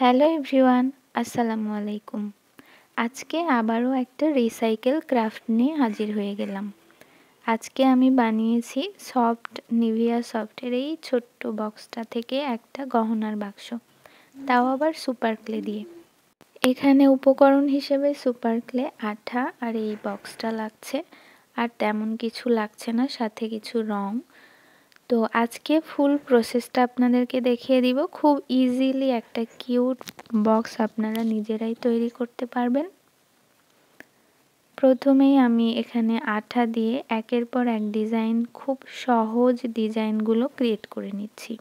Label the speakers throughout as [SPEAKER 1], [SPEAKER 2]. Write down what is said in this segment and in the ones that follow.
[SPEAKER 1] Hello everyone, আসসালামু আলাইকুম। আজকে আবারও একটা রিসাইকেল ক্রাফট নিয়ে হাজির হয়ে গেলাম। আজকে আমি বানিয়েছি সফট নিভিয়া সফটের এই ছোট্ট বক্সটা থেকে একটা গহনার বাক্স, তাও আবার সুপার ক্লে দিয়ে। এখানে উপকরণ হিসেবে সুপার ক্লে, আঠা আর এই বক্সটা লাগছে, আর তেমন কিছু লাগছে না, সাথে কিছু রং। তো আজকে ফুল প্রসেসটা আপনাদেরকে দেখিয়ে দিব। খুব ইজিলি একটা কিউট বক্স আপনারা নিজেরাই তৈরি করতে পারবেন। প্রথমেই আমি এখানে আঠা দিয়ে একের পর এক ডিজাইন, খুব সহজ ডিজাইনগুলো ক্রিয়েট করে নিচ্ছি।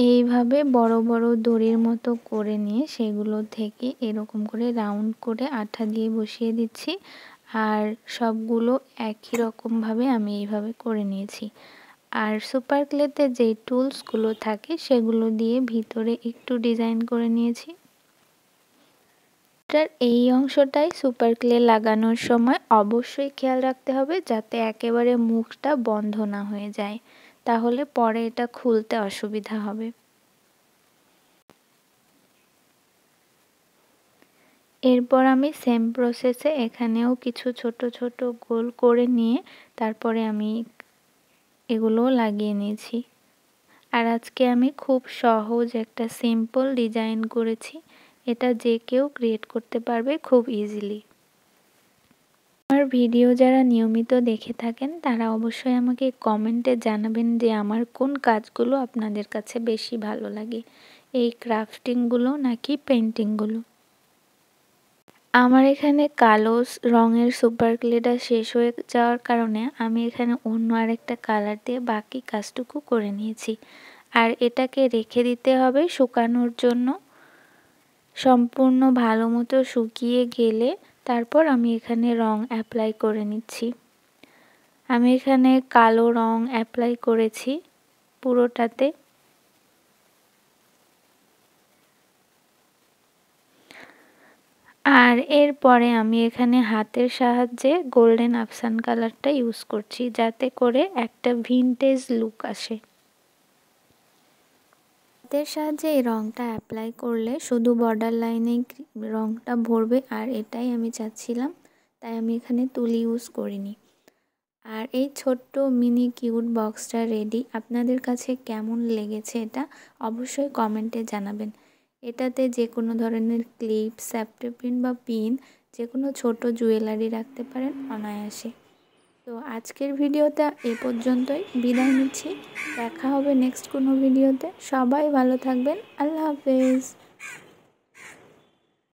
[SPEAKER 1] এইভাবে বড় বড় দড়ির মতো করে নিয়ে সেগুলো থেকে এরকম করে রাউন্ড করে আঠা দিয়ে বসিয়ে দিচ্ছি, আর সবগুলো একই রকমভাবে আমি এইভাবে করে নিয়েছি। আর সুপার ক্লেতে যেই টুলসগুলো থাকে সেগুলো দিয়ে ভিতরে একটু ডিজাইন করে নিয়েছি। এই অংশটাই সুপার ক্লে লাগানোর সময় অবশ্যই খেয়াল রাখতে হবে যাতে একেবারে মুখটা বন্ধ না হয়ে যায়, তাহলে পরে এটা খুলতে অসুবিধা হবে। এরপর আমি সেম প্রসেসে এখানেও কিছু ছোট ছোট গোল করে নিয়ে তারপরে আমি এগুলো লাগিয়ে নিয়েছি। আর আজকে আমি খুব সহজ একটা সিম্পল ডিজাইন করেছি, এটা যে কেউ ক্রিয়েট করতে পারবে খুব ইজিলি। আমার ভিডিও যারা নিয়মিত দেখে থাকেন তারা অবশ্যই আমাকে কমেন্টে জানাবেন যে আমার কোন কাজগুলো আপনাদের কাছে বেশি ভালো লাগে, এই ক্রাফটিংগুলো নাকি পেন্টিংগুলো। আমার এখানে কালো রঙের সুপার ক্লেটা শেষ হয়ে যাওয়ার কারণে আমি এখানে অন্য আরেকটা কালার দিয়ে বাকি কাজটুকু করে নিয়েছি। আর এটাকে রেখে দিতে হবে শুকানোর জন্য। সম্পূর্ণ ভালো মতো শুকিয়ে গেলে তারপর আমি এখানে রং অ্যাপ্লাই করে নিচ্ছি। আমি এখানে কালো রং অ্যাপ্লাই করেছি পুরোটাতে। আর এরপরে আমি এখানে হাতের সাহায্যে গোল্ডেন আফসান কালারটা ইউজ করছি, যাতে করে একটা ভিনটেজ লুক আসে। হাতের সাহায্যে এই রংটা অ্যাপ্লাই করলে শুধু বর্ডার লাইনেই রংটা ভরবে, আর এটাই আমি চাচ্ছিলাম, তাই আমি এখানে তুলি ইউজ করিনি। আর এই ছোট্ট মিনি কিউট বক্সটা রেডি। আপনাদের কাছে কেমন লেগেছে এটা অবশ্যই কমেন্টে জানাবেন। এটাতে যে কোনো ধরনের ক্লিপ, স্যাপটে পিন বা পিন, যে কোনো ছোট জুয়েলারি রাখতে পারেন অনায়াসে। তো আজকের ভিডিওটা এ পর্যন্তই, বিদায় নিচ্ছি। দেখা হবে নেক্সট কোনো ভিডিওতে। সবাই ভালো থাকবেন। আল্লাহ হাফেজ।